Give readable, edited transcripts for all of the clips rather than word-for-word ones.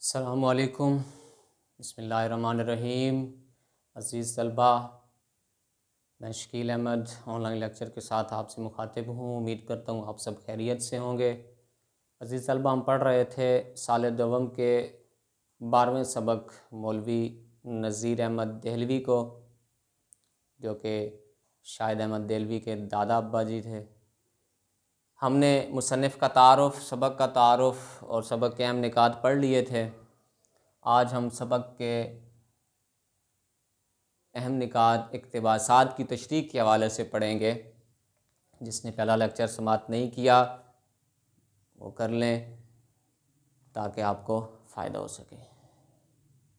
अस्सलामुअलैकुम बिस्मिल्लाहिर्रहमानिर्रहीम। अज़ीज़ तलबा, मैं शकील अहमद ऑनलाइन लेक्चर के साथ आपसे मुखातिब हूँ। उम्मीद करता हूँ आप सब खैरियत से होंगे। अज़ीज़ तलबा, हम पढ़ रहे थे साल दवम के 12वें सबक मौलवी नज़ीर अहमद देहलवी को, जो कि शाहिद अहमद देहलवी के दादा अब्बा जी थे। हमने मुसन्निफ़ का तारुफ़, सबक का तारुफ़ और सबक के अहम निकात पढ़ लिए थे। आज हम सबक के अहम निकात इक़्तिबासात की तशरीह के हवाले से पढ़ेंगे। जिसने पहला लेक्चर समाअत नहीं किया वो कर लें ताकि आपको फ़ायदा हो सके।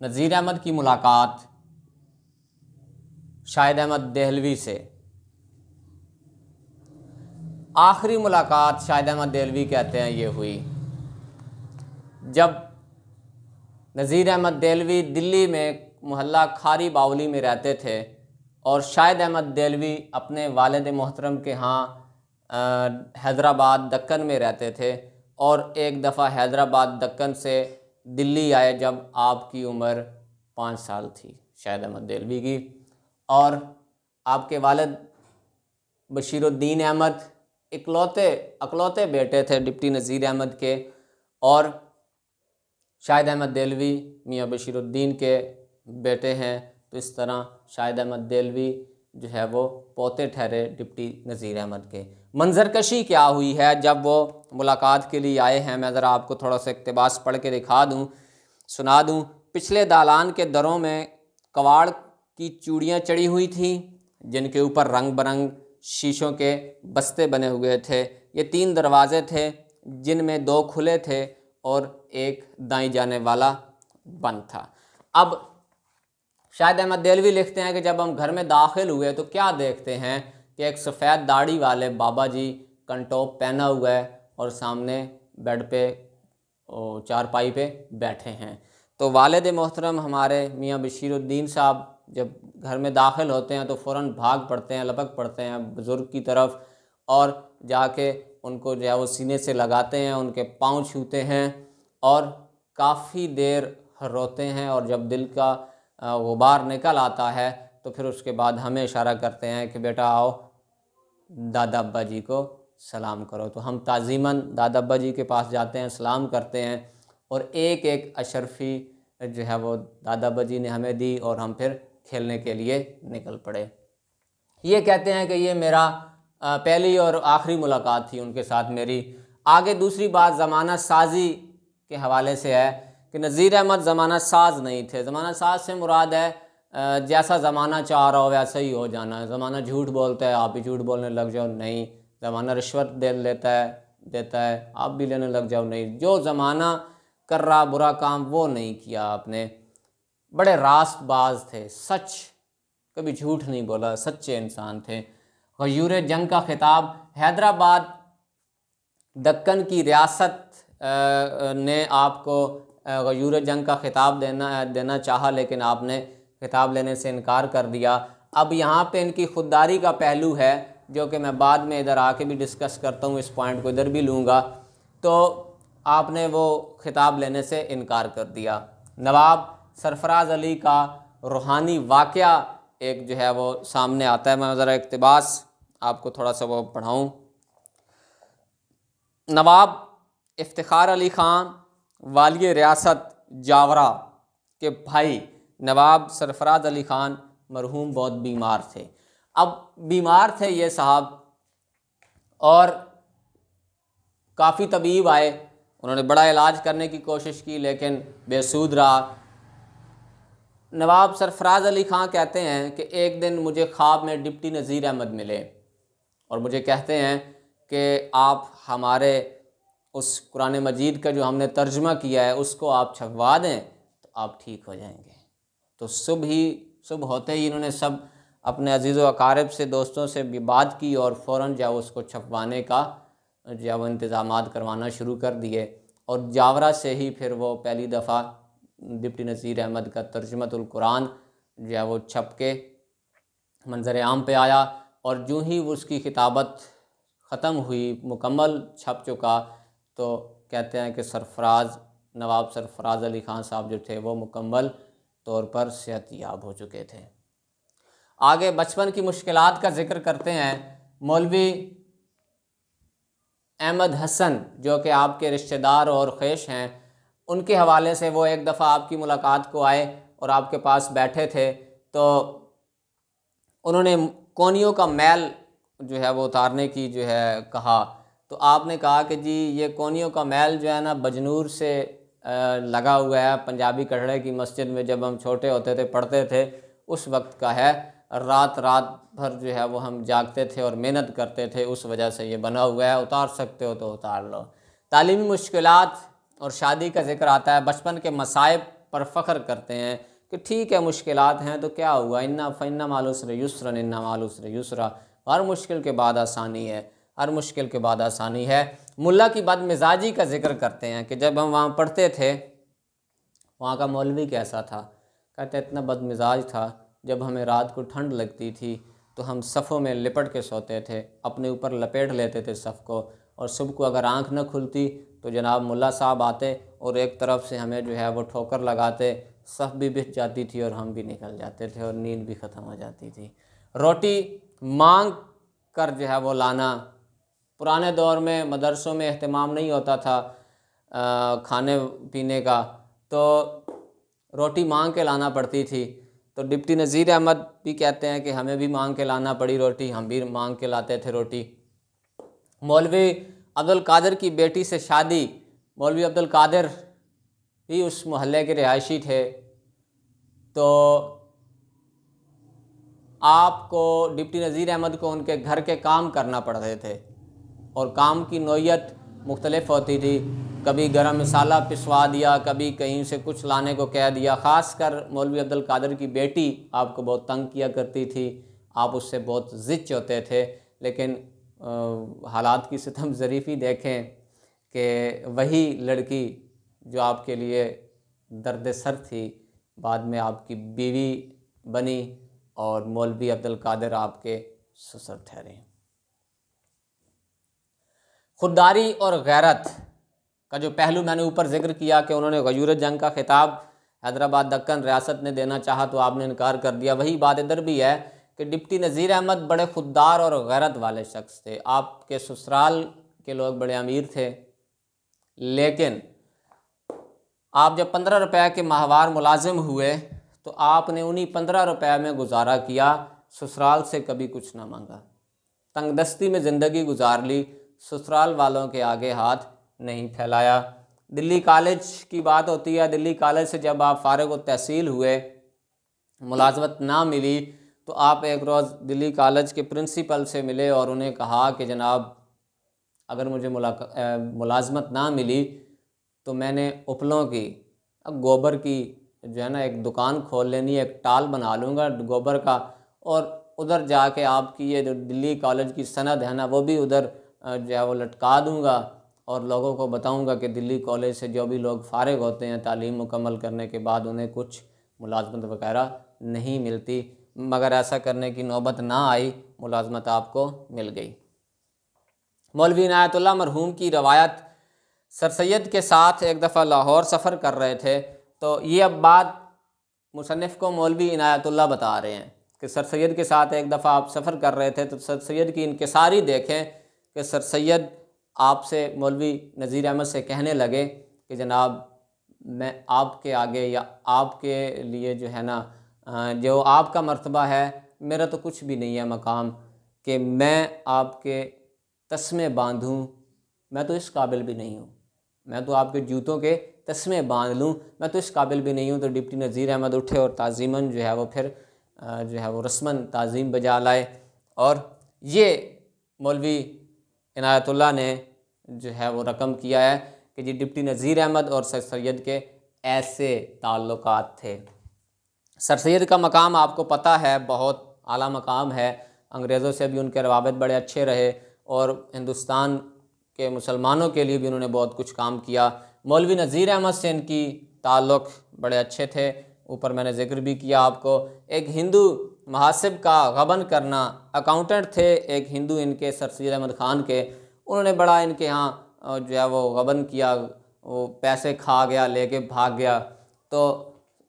नज़ीर अहमद की मुलाकात शाहिद अहमद देहलवी से। आखिरी मुलाकात शाहिद अहमद देहलवी कहते हैं ये हुई जब नज़ीर अहमद देहलवी दिल्ली में मोहल्ला खारी बावली में रहते थे और शाहिद अहमद देहलवी अपने वालिद मोहतरम के यहाँ हैदराबाद दक्कन में रहते थे। और एक दफ़ा हैदराबाद दक्कन से दिल्ली आए जब आपकी उम्र 5 साल थी शाहिद अहमद देहलवी की। और आपके वालिद बशीरुद्दीन अहमद इकलौते बेटे थे डिप्टी नज़ीर अहमद के, और शाहिद अहमद देहलवी मियाँ बशीरुद्दीन के बेटे हैं। तो इस तरह शाहिद अहमद देहलवी जो है वो पोते ठहरे डिप्टी नज़ीर अहमद के। मंजरकशी क्या हुई है जब वो मुलाकात के लिए आए हैं, मैं ज़रा आपको थोड़ा सा इक़्तिबास पढ़ के सुना दूँ। पिछले दालान के दरों में कवाड़ की चूड़ियाँ चढ़ी हुई थीं जिनके ऊपर रंग बरंग शीशों के बस्ते बने हुए थे। ये 3 दरवाज़े थे जिनमें 2 खुले थे और एक दाईं जाने वाला बंद था। अब शाहिद अहमद देहलवी लिखते हैं कि जब हम घर में दाखिल हुए तो क्या देखते हैं कि एक सफ़ेद दाढ़ी वाले बाबा जी कंटोप पहना हुआ है और सामने बेड पे चारपाई पे बैठे हैं। तो वालिद मोहतरम हमारे मियाँ बशीरुद्दीन साहब जब घर में दाखिल होते हैं तो फ़ौरन भाग पड़ते हैं, लपक पड़ते हैं बुज़ुर्ग की तरफ और जाके उनको जो है वो सीने से लगाते हैं, उनके पाँव छूते हैं और काफ़ी देर रोते हैं। और जब दिल का गुबार निकल आता है तो फिर उसके बाद हमें इशारा करते हैं कि बेटा आओ दादा अब्बा जी को सलाम करो। तो हम ताज़ीमन दादा अब्बा जी के पास जाते हैं, सलाम करते हैं और एक एक अशरफ़ी जो है वो दादा अब्बा जी ने हमें दी और हम फिर खेलने के लिए निकल पड़े। ये कहते हैं कि ये मेरा पहली और आखिरी मुलाकात थी उनके साथ मेरी। आगे दूसरी बात ज़माना साजी के हवाले से है कि नज़ीर अहमद ज़माना साज नहीं थे। ज़माना साज से मुराद है जैसा ज़माना चाह रहा हो वैसा ही हो जाना। ज़माना झूठ बोलता है आप भी झूठ बोलने लग जाओ, नहीं। ज़माना रिश्वत देता है आप भी लेने लग जाओ, नहीं। जो ज़माना कर रहा बुरा काम वो नहीं किया आपने। बड़े रास्तबाज थे, सच कभी झूठ नहीं बोला, सच्चे इंसान थे। गयूर जंग का खिताब हैदराबाद दक्कन की रियासत ने आपको गयूर जंग का खिताब देना चाहा, लेकिन आपने खिताब लेने से इनकार कर दिया। अब यहाँ पे इनकी खुददारी का पहलू है जो कि मैं बाद में इधर आके भी डिस्कस करता हूँ, इस पॉइंट को इधर भी लूँगा। तो आपने वो खिताब लेने से इनकार कर दिया। नवाब सरफराज अली का रूहानी वाक़या एक जो है वो सामने आता है। मैं ज़रा इक़्तिबास आपको थोड़ा सा वो पढ़ाऊँ। नवाब इफ्तिखार अली ख़ान वाली रियासत जावरा के भाई नवाब सरफराज अली ख़ान मरहूम बहुत बीमार थे। अब बीमार थे ये साहब और काफ़ी तबीब आए, उन्होंने बड़ा इलाज करने की कोशिश की लेकिन बेसूद रहा। नवाब सरफराज अली ख़ान कहते हैं कि एक दिन मुझे ख्वाब में डिप्टी नज़ीर अहमद मिले और मुझे कहते हैं कि आप हमारे उस कुरान मजीद का जो हमने तर्जुमा किया है उसको आप छपवा दें तो आप ठीक हो जाएंगे। तो सुबह होते ही इन्होंने सब अपने अजीज़ व अकारिब से, दोस्तों से भी बात की और फ़ौरन जो उसको छपवाने का जो वो इंतज़ामात करवाना शुरू कर दिए। और जावरा से ही फिर वो पहली दफ़ा डिप्टी नज़ीर अहमद का तर्जुमतुल कुरान जो है वो छप के मंजर आम पे आया। और जो ही उसकी किताबत ख़त्म हुई, मुकम्मल छप चुका, तो कहते हैं कि सरफराज नवाब सरफराज अली ख़ान साहब जो थे वो मुकम्मल तौर पर सेहतयाब हो चुके थे। आगे बचपन की मुश्किलात का जिक्र करते हैं। मौलवी अहमद हसन जो कि आपके रिश्तेदार और ख्वेश हैं, उनके हवाले से वो एक दफ़ा आपकी मुलाकात को आए और आपके पास बैठे थे, तो उन्होंने कोनियों का मैल जो है वो उतारने की जो है कहा। तो आपने कहा कि जी ये कोनियों का मैल जो है ना बजनूर से लगा हुआ है, पंजाबी कटड़े की मस्जिद में जब हम छोटे होते थे पढ़ते थे उस वक्त का है। रात रात भर जो है वो हम जागते थे और मेहनत करते थे, उस वजह से ये बना हुआ है, उतार सकते हो तो उतार लो। तालीमी मुश्किलात और शादी का जिक्र आता है। बचपन के मसाइब पर फ़ख्र करते हैं कि ठीक है मुश्किलात हैं तो क्या हुआ, इन्ना माल उसर युस्रन इन्ना माल उसर युस्रा, हर मुश्किल के बाद आसानी है, हर मुश्किल के बाद आसानी है। मुल्ला की बदमिजाजी का जिक्र करते हैं कि जब हम वहाँ पढ़ते थे वहाँ का मौलवी कैसा था। कहते इतना बदमिजाज था, जब हमें रात को ठंड लगती थी तो हम सफ़ों में लिपट के सोते थे, अपने ऊपर लपेट लेते थे सफ़ को, और सुबह को अगर आंख न खुलती तो जनाब मुल्ला साहब आते और एक तरफ से हमें जो है वो ठोकर लगाते, सफ़ भी बिछ जाती थी और हम भी निकल जाते थे और नींद भी ख़त्म हो जाती थी। रोटी मांग कर जो है वो लाना, पुराने दौर में मदरसों में अहतमाम नहीं होता था खाने पीने का, तो रोटी मांग के लाना पड़ती थी। तो डिप्टी नज़ीर अहमद भी कहते हैं कि हमें भी मांग के लाना पड़ी रोटी, हम भी मांग के लाते थे रोटी। मौलवी अब्दुल कादिर की बेटी से शादी, मौलवी अब्दुल कादिर भी उस मोहल्ले के रिहायशी थे, तो आपको डिप्टी नज़ीर अहमद को उनके घर के काम करना पड़ते थे और काम की नौयत मुख्तलिफ होती थी। कभी गरम मसाला पिसवा दिया, कभी कहीं से कुछ लाने को कह दिया। ख़ास कर मौलवी अब्दुल कादिर की बेटी आपको बहुत तंग किया करती थी, आप उससे बहुत ज़िच होते थे। लेकिन हालात की सितम ज़रीफ़ी देखें कि वही लड़की जो आपके लिए दर्द सर थी बाद में आपकी बीवी बनी और मौलवी अब्दुल कादिर आपके ससुर ठहरे। खुददारी और गैरत का जो पहलू मैंने ऊपर जिक्र किया कि उन्होंने गयूर जंग का खिताब हैदराबाद दक्कन रियासत ने देना चाहा तो आपने इनकार कर दिया, वही बात इधर भी है कि डिप्टी नज़ीर अहमद बड़े खुददार और गैरत वाले शख्स थे। आपके ससुराल के लोग बड़े अमीर थे, लेकिन आप जब 15 रुपये के माहवार मुलाजिम हुए तो आपने उन्हीं 15 रुपये में गुजारा किया, ससुराल से कभी कुछ ना मांगा, तंगदस्ती में ज़िंदगी गुजार ली, ससुराल वालों के आगे हाथ नहीं फैलाया। दिल्ली कॉलेज की बात होती है, दिल्ली कॉलेज से जब आप फारिग तहसील हुए, मुलाजमत ना मिली, तो आप एक रोज़ दिल्ली कॉलेज के प्रिंसिपल से मिले और उन्हें कहा कि जनाब अगर मुझे मुलाजमत ना मिली तो मैंने उपलों की गोबर की जो है ना एक दुकान खोल लेनी है, एक टाल बना लूँगा गोबर का, और उधर जाके आपकी ये जो दिल्ली कॉलेज की सनद है ना वो भी उधर जो है वो लटका दूँगा और लोगों को बताऊँगा कि दिल्ली कॉलेज से जो भी लोग फारिग होते हैं तालीम मुकम्मल करने के बाद उन्हें कुछ मुलाजमत वगैरह नहीं मिलती। मगर ऐसा करने की नौबत ना आई, मुलाजमत आपको मिल गई। मौलवी इनायतुल्लाह मरहूम की रवायत, सर सैयद के साथ एक दफ़ा लाहौर सफ़र कर रहे थे, तो ये अब बात मुसन्निफ़ को मौलवी इनायतुल्लाह बता रहे हैं कि सर सैयद के साथ एक दफ़ा आप सफ़र कर रहे थे, तो सर सैयद की इनकिसारी देखें कि सर सैयद आपसे मौलवी नज़ीर अहमद से कहने लगे कि जनाब मैं आपके आगे या आपके लिए जो है ना जो आपका मर्तबा है, मेरा तो कुछ भी नहीं है मकाम कि मैं आपके तस्मे बांधूं, मैं तो इस काबिल भी नहीं हूँ, मैं तो आपके जूतों के तस्मे बांध लूँ, मैं तो इस काबिल भी नहीं हूँ। तो डिप्टी नज़ीर अहमद उठे और ताज़ीमन जो है वो फिर जो है वो रस्मन ताज़ीम बजा लाए, और ये मौलवी इनायतुल्लाह ने जो है वो रकम किया है कि जी डिप्टी नज़ीर अहमद और सर सैयद के ऐसे ताल्लुकात थे। सर सैयद का मकाम आपको पता है बहुत आला मकाम है, अंग्रेज़ों से भी उनके रवाबित बड़े अच्छे रहे और हिंदुस्तान के मुसलमानों के लिए भी उन्होंने बहुत कुछ काम किया। मौलवी नज़ीर अहमद से इनकी ताल्लुक़ बड़े अच्छे थे, ऊपर मैंने जिक्र भी किया आपको। एक हिंदू महासिब का गबन करना, अकाउंटेंट थे एक हिंदू इनके सर सैयद अहमद ख़ान के, उन्होंने बड़ा इनके यहाँ जो है वो गबन किया, वो पैसे खा गया, लेके भाग गया। तो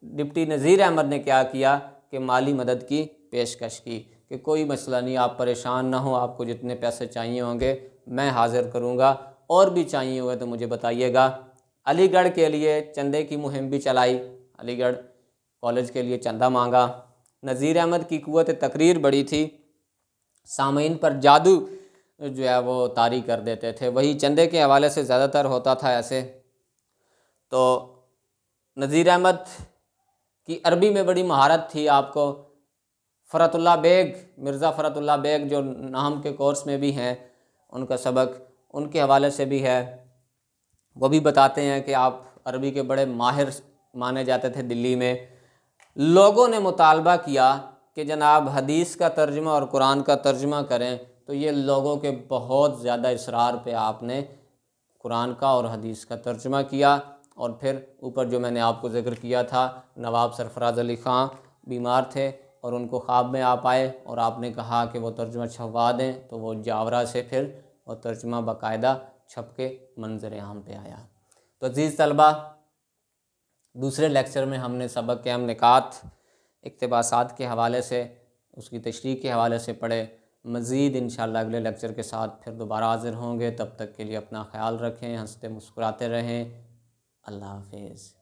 डिप्टी नज़ीर अहमद ने क्या किया कि माली मदद की पेशकश की कि कोई मसला नहीं, आप परेशान ना हो, आपको जितने पैसे चाहिए होंगे मैं हाज़िर करूँगा, और भी चाहिए हुए तो मुझे बताइएगा। अलीगढ़ के लिए चंदे की मुहिम भी चलाई, अलीगढ़ कॉलेज के लिए चंदा मांगा। नज़ीर अहमद की क़ुव्वत तकरीर बड़ी थी, सामीन पर जादू जो है वो तारी कर देते थे, वही चंदे के हवाले से ज़्यादातर होता था ऐसे। तो नज़ीर अहमद की अरबी में बड़ी महारत थी। आपको फ़रतुल्लाह बेग, मिर्ज़ा फ़रतुल्लाह बेग जो नाम के कोर्स में भी हैं, उनका सबक उनके हवाले से भी है। वो भी बताते हैं कि आप अरबी के बड़े माहिर माने जाते थे दिल्ली में। लोगों ने मुतालबा किया कि जनाब हदीस का तर्जुमा और कुरान का तर्जुमा करें, तो ये लोगों के बहुत ज़्यादा इसरार पे आपने कुरान का और हदीस का तर्जुमा किया। और फिर ऊपर जो मैंने आपको ज़िक्र किया था, नवाब सरफराज अली ख़ां बीमार थे और उनको ख्वाब में आप आए और आपने कहा कि वो तर्जुमा छपवा दें, तो वो जावरा से फिर वो तर्जुमा बाकायदा छप के मंजर आम पे आया। तो अज़ीज़ तलबा, दूसरे लेक्चर में हमने सबक के अहम निकात इक़्तिबासात के हवाले से, उसकी तशरीह के हवाले से पढ़े। मज़ीद इंशाअल्लाह अगले लेक्चर के साथ फिर दोबारा हाज़िर होंगे। तब तक के लिए अपना ख्याल रखें, हंसते मुस्कुराते रहें। अल्लाह हाफ़िज़।